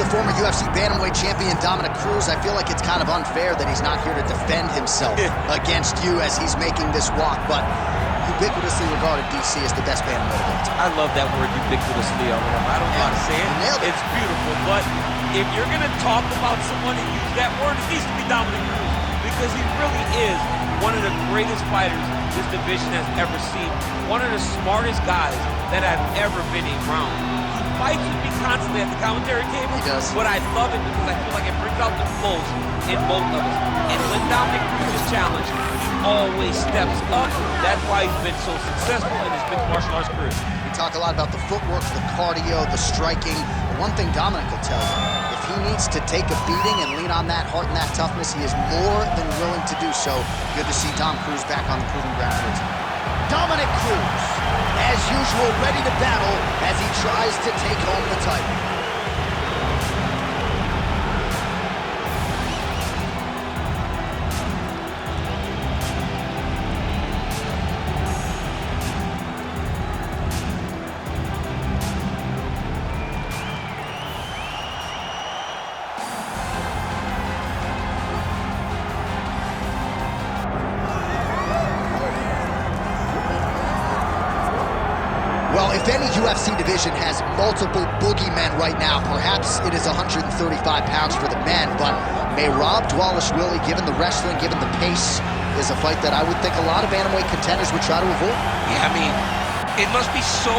former UFC bantamweight champion Dominick Cruz. I feel like it's kind of unfair that he's not here to defend himself against you as he's making this walk, but ubiquitously regarded DC as the best bantamweight. I love that word, ubiquitously. I don't know how to say it. It's beautiful, but if you're going to talk about someone and use that word, it needs to be Dominick Cruz, because he really is one of the greatest fighters this division has ever seen. One of the smartest guys that I've ever been around. He fights with me constantly at the commentary table. He does. But I love it because I feel like it brings out the flows in both of us. And when Dominick Cruz is challenged, he always steps up. That's why he's been so successful in his mixed martial arts career. We talk a lot about the footwork, the cardio, the striking. One thing Dominick will tell you, if he needs to take a beating and lean on that heart and that toughness, he is more than willing to do so. Good to see Dom Cruz back on the proving ground here tonight. Dominick Cruz, as usual, ready to battle as he tries to take home the title. Well, if any UFC division has multiple boogeymen right now, perhaps it is 135 pounds for the men, but Merab Dvalishvili, given the wrestling, given the pace, is a fight that I would think a lot of bantamweight contenders would try to avoid. Yeah, I mean, it must be so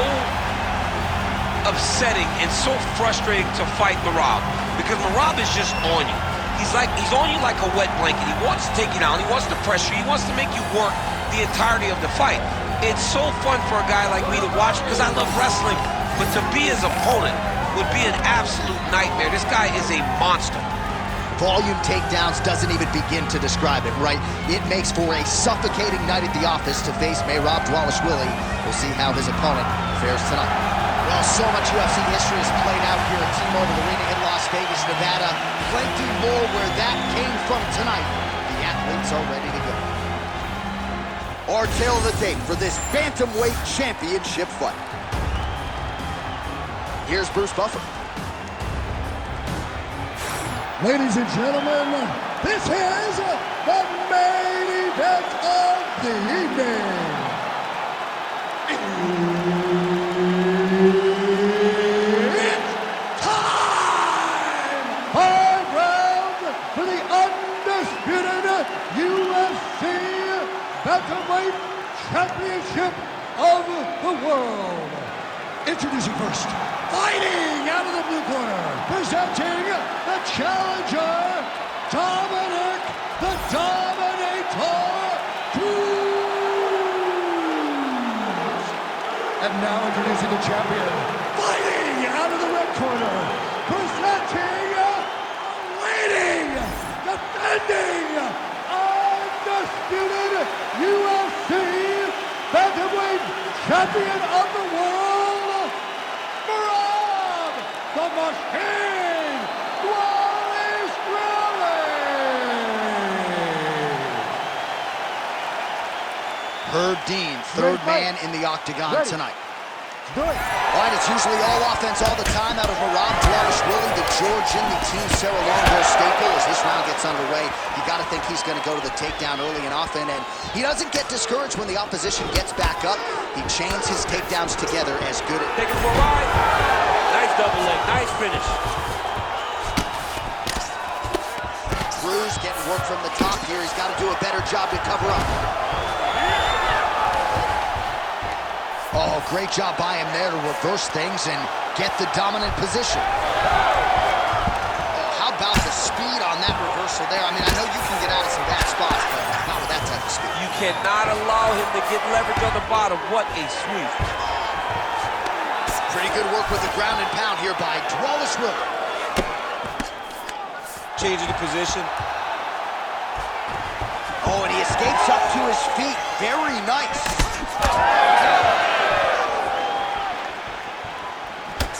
upsetting and so frustrating to fight Merab, because Merab is just on you. He's on you like a wet blanket. He wants to take you down. He wants to pressure you. He wants to make you work the entirety of the fight. It's so fun for a guy like me to watch because I love wrestling, but to be his opponent would be an absolute nightmare. This guy is a monster. Volume takedowns doesn't even begin to describe it, right? It makes for a suffocating night at the office to face Merab Dvalishvili. We'll see how his opponent fares tonight. Well, so much UFC history has played out here at T-Mobile Arena in Las Vegas, Nevada. Plenty more where that came from tonight. The athletes are ready to go. Our tale of the tape for this bantamweight championship fight. Here's Bruce Buffer. Ladies and gentlemen, this is the main event of the evening. It's time! 5 rounds for the undisputed UFC Bantamweight Championship of the world. Introducing first, fighting out of the blue corner, presenting the challenger, Dominick the Dominator Cruz. And now introducing the champion, fighting out of the red corner, presenting, leading, defending, undisputed UFC Bantamweight Champion of the World, Merab the Machine Dvalishvili. Herb Dean, third man in the octagon tonight. Do it. All right, it's usually all offense all the time out of Merab Dvalishvili, the Georgian, the Team Cerro Longo staple. As this round gets underway, you got to think he's going to go to the takedown early and often, and he doesn't get discouraged when the opposition gets back up. He chains his takedowns together as good at... Take it for a ride. Nice double leg, nice finish. Cruz getting work from the top here. He's got to do a better job to cover up. Oh, great job by him there to reverse things and get the dominant position. Oh, how about the speed on that reversal there? I mean, I know you can get out of some bad spots, but not with that type of speed. You cannot allow him to get leverage on the bottom. What a sweep. Pretty good work with the ground and pound here by Dvalishvili. Changing the position. Oh, and he escapes up to his feet. Very nice.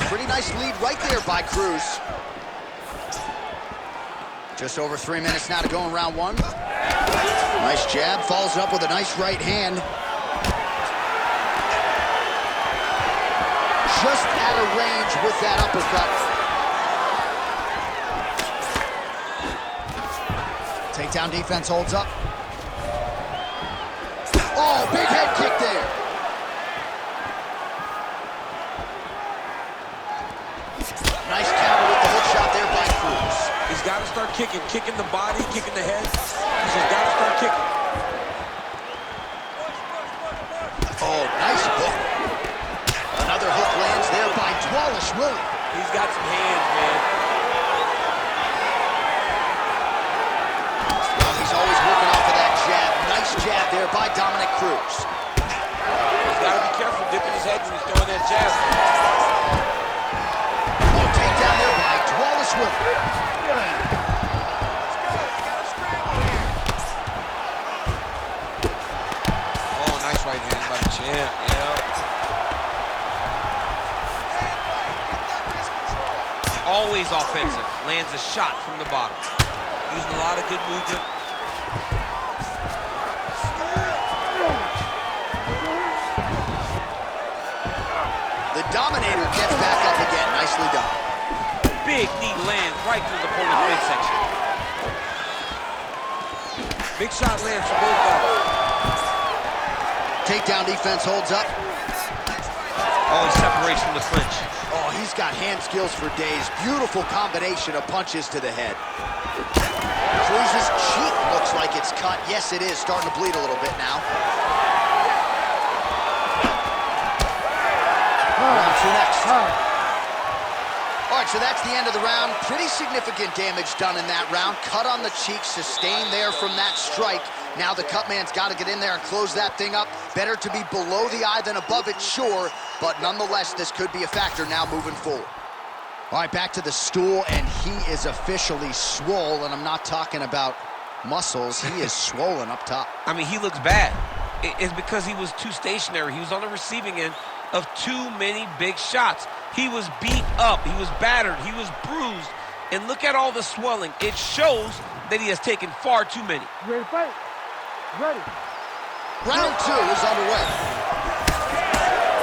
Pretty nice lead right there by Cruz. Just over 3 minutes now to go in round one. Nice jab, follows it up with a nice right hand. Just out of range with that uppercut. Takedown defense holds up. Oh, big head kick there. Nice counter with the hook shot there by Cruz. He's got to start kicking the body, kicking the head. He's just got to start kicking. Oh, nice hook. Another hook lands there by Dvalishvili. He's got some hands, man. Well, he's always working off of that jab. Nice jab there by Dominick Cruz. He's got to be careful dipping his head when he's throwing that jab. Oh, takedown there by Dvalishvili. Oh, nice right hand by the champ. Yeah. Always offensive. Lands a shot from the bottom. Using a lot of good movement. The Dominator gets back up again. Nicely done. Big knee lands right through the opponent's midsection. Big shot lands for both guys. Takedown defense holds up. Oh, he separates from the clinch. Oh, he's got hand skills for days. Beautiful combination of punches to the head. Cruz's cheek looks like it's cut. Yes, it is. Starting to bleed a little bit now. Round two next. All right, so that's the end of the round. Pretty significant damage done in that round. Cut on the cheek, sustained there from that strike. Now the cut man's got to get in there and close that thing up. Better to be below the eye than above it, sure. But nonetheless, this could be a factor now moving forward. All right, back to the stool, and he is officially swole, and I'm not talking about muscles. He is swollen up top. I mean, he looks bad. It's because he was too stationary. He was on the receiving end of too many big shots. He was beat up. He was battered. He was bruised. And look at all the swelling. It shows that he has taken far too many. Ready to fight? Ready. Round two is underway.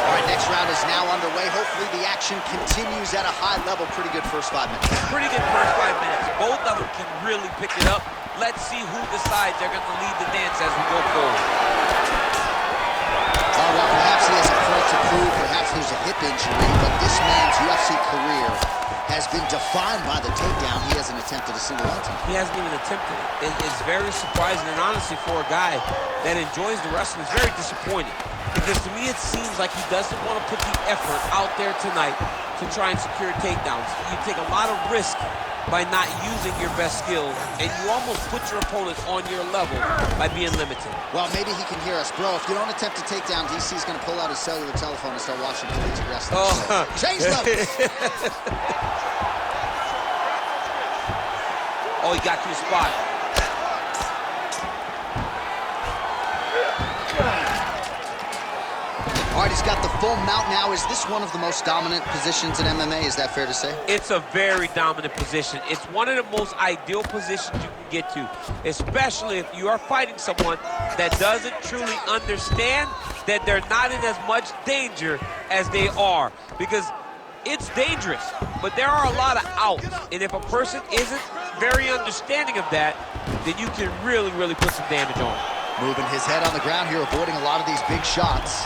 All right, next round is now underway. Hopefully the action continues at a high level. Pretty good first 5 minutes. Pretty good first 5 minutes. Both of them can really pick it up. Let's see who decides they're going to lead the dance as we go forward. Well, perhaps he has a point to prove. Perhaps there's a hip injury, but this man's UFC career has been defined by the takedown. He hasn't attempted a single one time. He hasn't even attempted it. It's very surprising, and honestly, for a guy that enjoys the wrestling, it's very disappointing. Because to me, it seems like he doesn't want to put the effort out there tonight to try and secure takedowns. You take a lot of risk by not using your best skills, and you almost put your opponent on your level by being limited. Well, maybe he can hear us. Bro, if you don't attempt a takedown, DC's going to pull out his cellular telephone and start watching collegiate wrestling. Oh. So, change levels. Oh, he got to his spot. All right, he's got the full mount now. Is this one of the most dominant positions in MMA? Is that fair to say? It's a very dominant position. It's one of the most ideal positions you can get to, especially if you are fighting someone that doesn't truly understand that they're not in as much danger as they are. Because it's dangerous, but there are a lot of outs. And if a person isn't very understanding of that, then you can really, really put some damage on. Moving his head on the ground here, avoiding a lot of these big shots.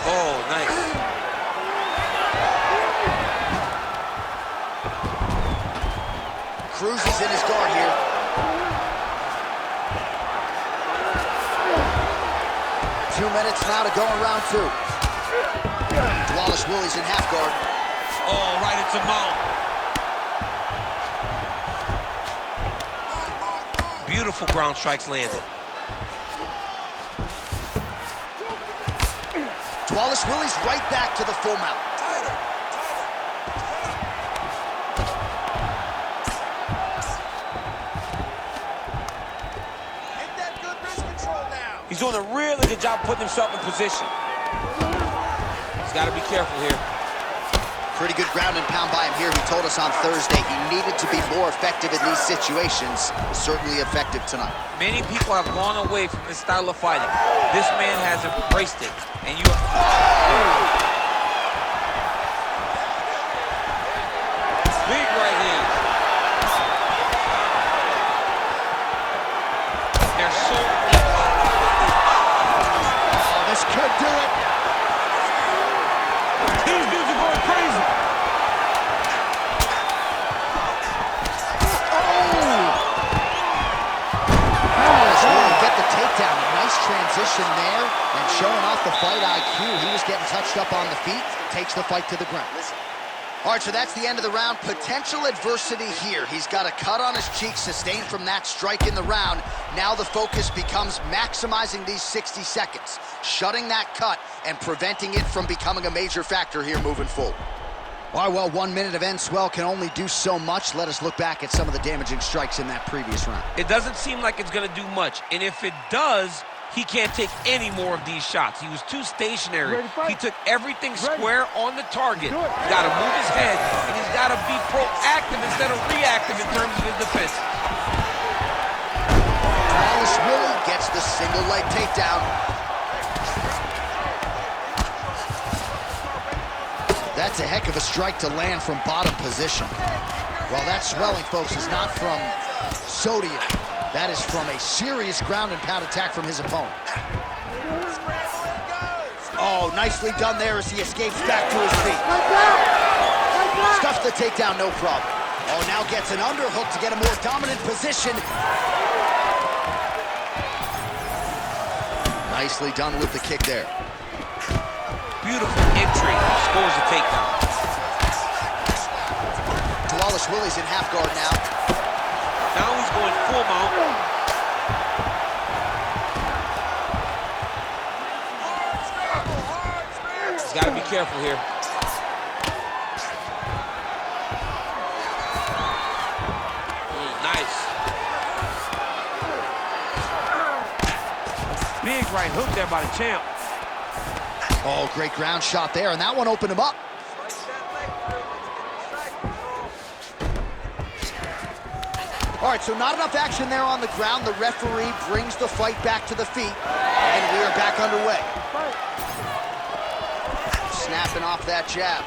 Oh, nice. Cruz is in his guard here. Two minutes now to go in round two. Dvalishvili's in half guard. Oh, right into mount. Beautiful ground strikes landed. Dvalishvili's right back to the full mount. He's doing a really good job putting himself in position. He's got to be careful here. Pretty good ground and pound by him here. He told us on Thursday he needed to be more effective in these situations. Certainly effective tonight. Many people have gone away from this style of fighting. This man has embraced it. And you... Big right hand. are so... Oh, this could do it. These dudes are going crazy. Get the takedown. A nice transition there, and showing off the fight IQ. He was getting touched up on the feet, takes the fight to the ground. All right, so that's the end of the round. Potential adversity here. He's got a cut on his cheek sustained from that strike in the round. Now the focus becomes maximizing these 60 seconds, shutting that cut and preventing it from becoming a major factor here moving forward. All right, well, 1 minute of end swell can only do so much. Let us look back at some of the damaging strikes in that previous round. It doesn't seem like it's going to do much, and if it does, he can't take any more of these shots. He was too stationary. He took everything square on the target. He's got to move his head, and he's got to be proactive instead of reactive in terms of his defense. Dvalishvili gets the single leg takedown. That's a heck of a strike to land from bottom position. Well, that swelling, folks, is not from sodium. That is from a serious ground and pound attack from his opponent. Oh, nicely done there as he escapes back to his feet. Stuffs the takedown, no problem. Oh, now gets an underhook to get a more dominant position. Nicely done with the kick there. Beautiful entry, scores a takedown. Dvalishvili's in half guard now. Now he's going full mount. He's got to be careful here. Nice. Big right hook there by the champ. Oh, great ground shot there, and that one opened him up. All right, so not enough action there on the ground. The referee brings the fight back to the feet, and we are back underway. Snapping off that jab.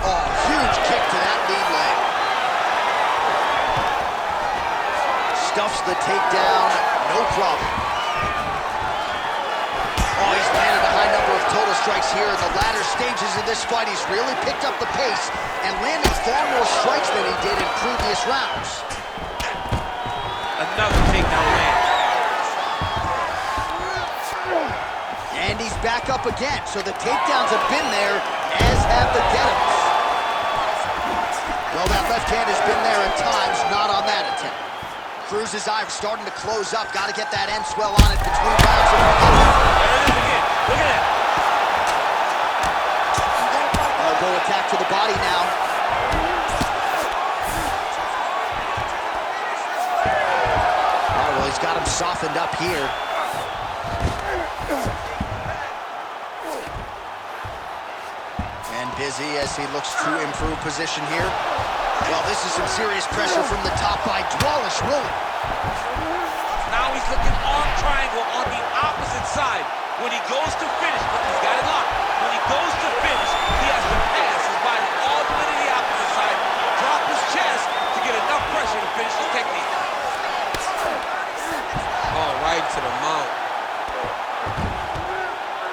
Oh, huge kick to that lead leg. Stuffs the takedown, no problem. Oh, he's landed a high number of total strikes here in the latter stages of this fight. He's really picked up the pace and landed far more strikes than he did in previous rounds. Another takedown land. And he's back up again, so the takedowns have been there, as have the get-ups. Well, that left hand has been there at times, not on that attempt. Cruz's eye starting to close up. Got to get that end swell on it between rounds. Look at that. Elbow attack to the body now. Oh, well, he's got him softened up here. And busy as he looks to improve position here. Well, this is some serious pressure from the top by Dvalishvili. Now he's looking arm triangle on the opposite side. When he goes to finish, he's got it locked. When he goes to finish, he has to pass his body all the way to the opposite side, drop his chest to get enough pressure to finish the technique. Oh, right to the mount.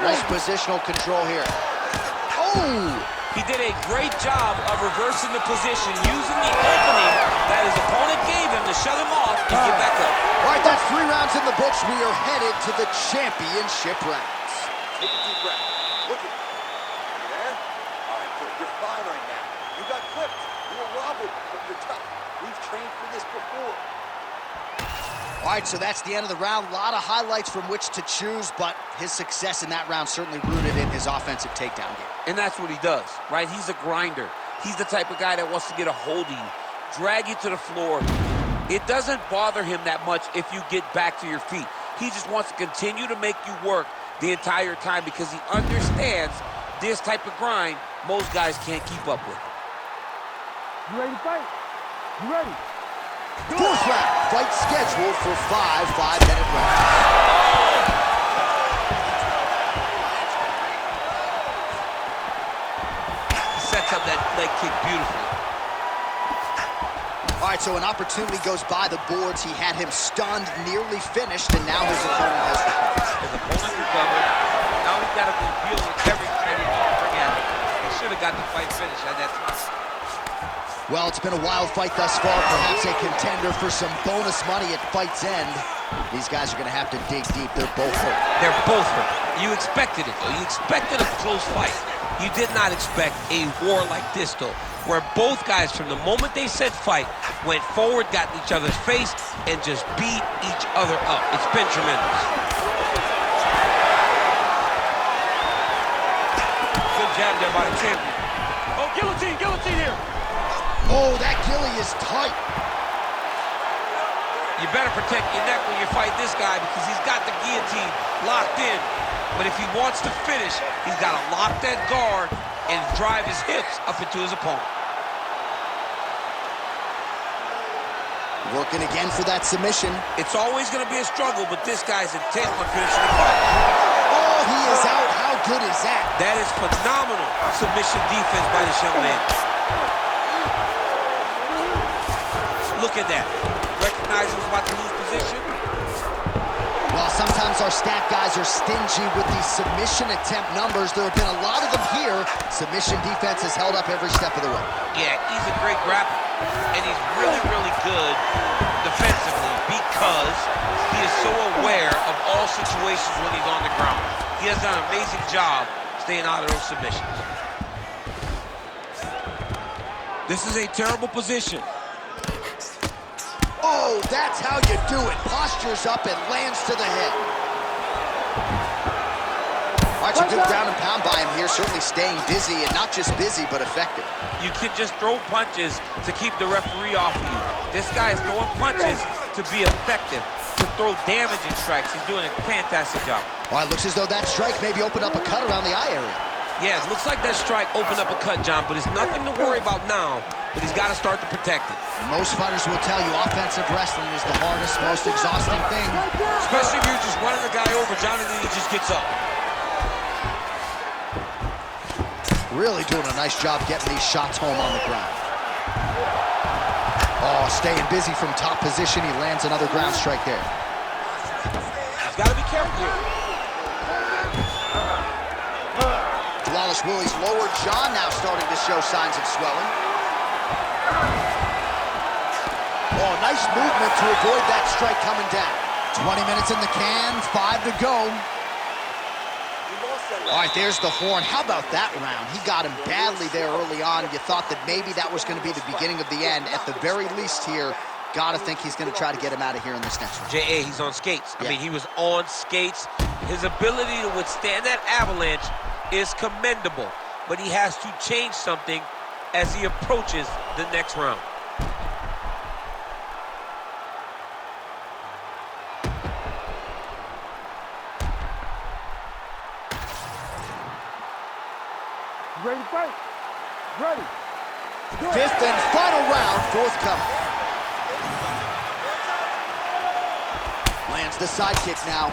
Nice positional control here. Oh! He did a great job of reversing the position, using the opening that his opponent gave him to shut him off and get back up. All right, that's 3 rounds in the books. We are headed to the championship rounds. Take a deep breath. Look at me. You there? All right, good. You're fine right now. You got clipped. You were wobbled, but you're tough. We've trained for this before. All right, so that's the end of the round. A lot of highlights from which to choose, but his success in that round certainly rooted in his offensive takedown game. And that's what he does, right? He's a grinder. He's the type of guy that wants to get a hold of you, drag you to the floor. It doesn't bother him that much if you get back to your feet. He just wants to continue to make you work the entire time because he understands this type of grind most guys can't keep up with. You ready to fight? You ready? 4th round, fight scheduled for 5 5-minute rounds. Sets up that leg kick beautifully. All All right, so an opportunity goes by the boards. He had him stunned, nearly finished, and now his opponent has the points. His opponent recovered. Now he's got to deal with everything that he wants to bring at him. He should have got the fight finished at that time. Well, it's been a wild fight thus far. Perhaps a contender for some bonus money at fight's end. These guys are going to have to dig deep. They're both hurt. They're both hurt. You expected it, though. You expected a close fight. You did not expect a war like this, though, where both guys, from the moment they said fight, went forward, got in each other's face, and just beat each other up. It's been tremendous. Good jab there by the champion. Oh, guillotine here. Oh, that gilly is tight. You better protect your neck when you fight this guy because he's got the guillotine locked in. But if he wants to finish, he's got to lock that guard and drive his hips up into his opponent. Working again for that submission. It's always going to be a struggle, but this guy's intent on finishing the fight. Oh, he is out. How good is that? That is phenomenal submission defense by this young man. Look at that. Recognize he was about to lose position. Well, sometimes our stat guys are stingy with these submission attempt numbers. There have been a lot of them here. Submission defense has held up every step of the way. Yeah, he's a great grappler, and he's really, really good defensively because he is so aware of all situations when he's on the ground. He has done an amazing job staying out of those submissions. This is a terrible position. Oh, that's how you do it. Postures up and lands to the head. All right, some good ground and pound by him here. Certainly staying busy, and not just busy, but effective. You can just throw punches to keep the referee off of you. This guy is throwing punches to be effective, to throw damaging strikes. He's doing a fantastic job. Well, it looks as though that strike maybe opened up a cut around the eye area. Yeah, it looks like that strike opened up a cut, John, but it's nothing to worry about now, but he's got to start to protect it. Most fighters will tell you offensive wrestling is the hardest, most exhausting thing. Especially if you're just running the guy over, John, and then he just gets up. Really doing a nice job getting these shots home on the ground. Oh, staying busy from top position. He lands another ground strike there. He's got to be careful here. Dvalishvili's lower jaw now starting to show signs of swelling. Oh, nice movement to avoid that strike coming down. 20 minutes in the can, 5 to go. All right, there's the horn. How about that round? He got him badly there early on. You thought that maybe that was going to be the beginning of the end. At the very least here, got to think he's going to try to get him out of here in this next one. J.A., he's on skates. Yeah. I mean, he was on skates. His ability to withstand that avalanche is commendable, but he has to change something as he approaches the next round. Ready to fight? Ready. Fifth and final round, forthcoming. Lands the side kick now.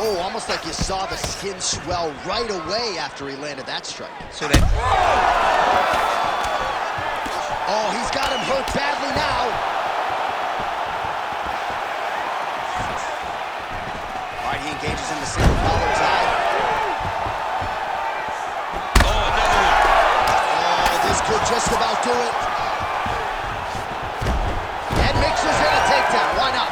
Oh, almost like you saw the skin swell right away after he landed that strike. So that... Oh, he's got him hurt badly now. All right, he engages in the single collar tie. Oh, another one. Oh, this could just about do it. And mixes in a takedown. Why not?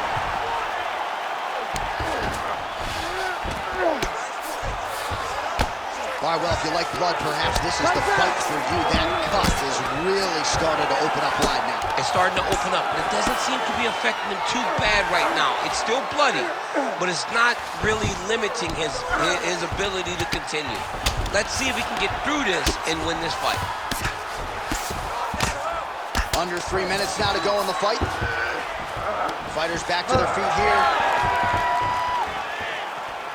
All right, well, if you like blood, perhaps this is the fight for you. That cut is really starting to open up wide now. It's starting to open up, but it doesn't seem to be affecting him too bad right now. It's still bloody, but it's not really limiting his ability to continue. Let's see if he can get through this and win this fight. Under 3 minutes now to go in the fight. Fighters back to their feet here.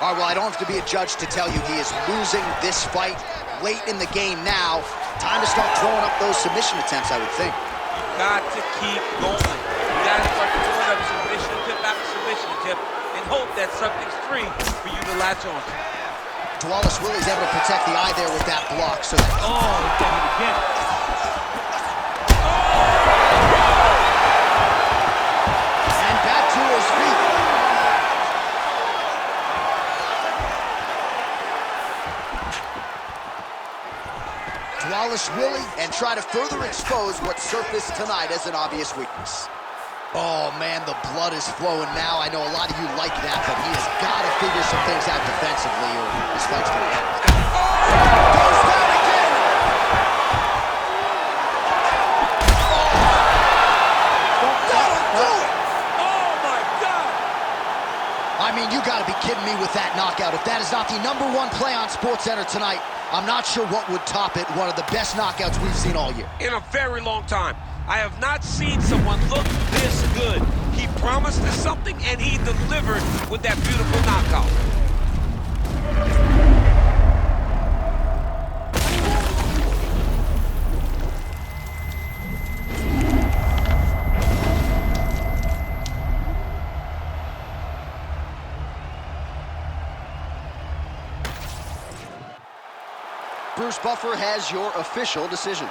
All right, well, I don't have to be a judge to tell you he is losing this fight late in the game now. Time to start throwing up those submission attempts, I would think. You got to keep going. You got to start throwing up submission sportsmanship and hope that something's free for you to latch on to. Dvalishvili's able to protect the eye there with that block. So that... Oh, he got hit again. And back to his feet. Dvalishvili, and try to further expose what surfaced tonight as an obvious weakness. Oh, man, the blood is flowing now. I know a lot of you like that, but he has got to figure some things out defensively or this fight's going to end. Goes down again! That'll do it! Oh, my God! I mean, you got to be kidding me with that knockout. If that is not the #1 play on SportsCenter tonight, I'm not sure what would top it. One of the best knockouts we've seen all year. In a very long time. I have not seen someone look this good. He promised us something, and he delivered with that beautiful knockout. Bruce Buffer has your official decision.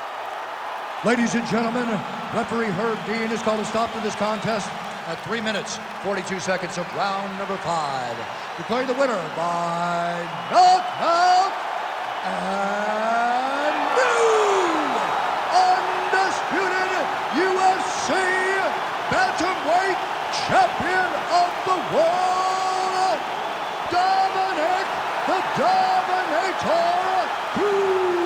Ladies and gentlemen, referee Herb Dean has called a stop to this contest at 3 minutes, 42 seconds of round number 5. Declaring the winner by knockout and new undisputed UFC bantamweight champion of the world, Dominick the Dominator Cruz.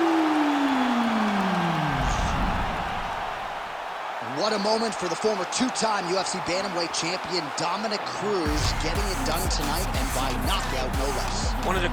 What a moment for the former two-time UFC bantamweight champion Dominick Cruz, getting it done tonight and by knockout no less. One of the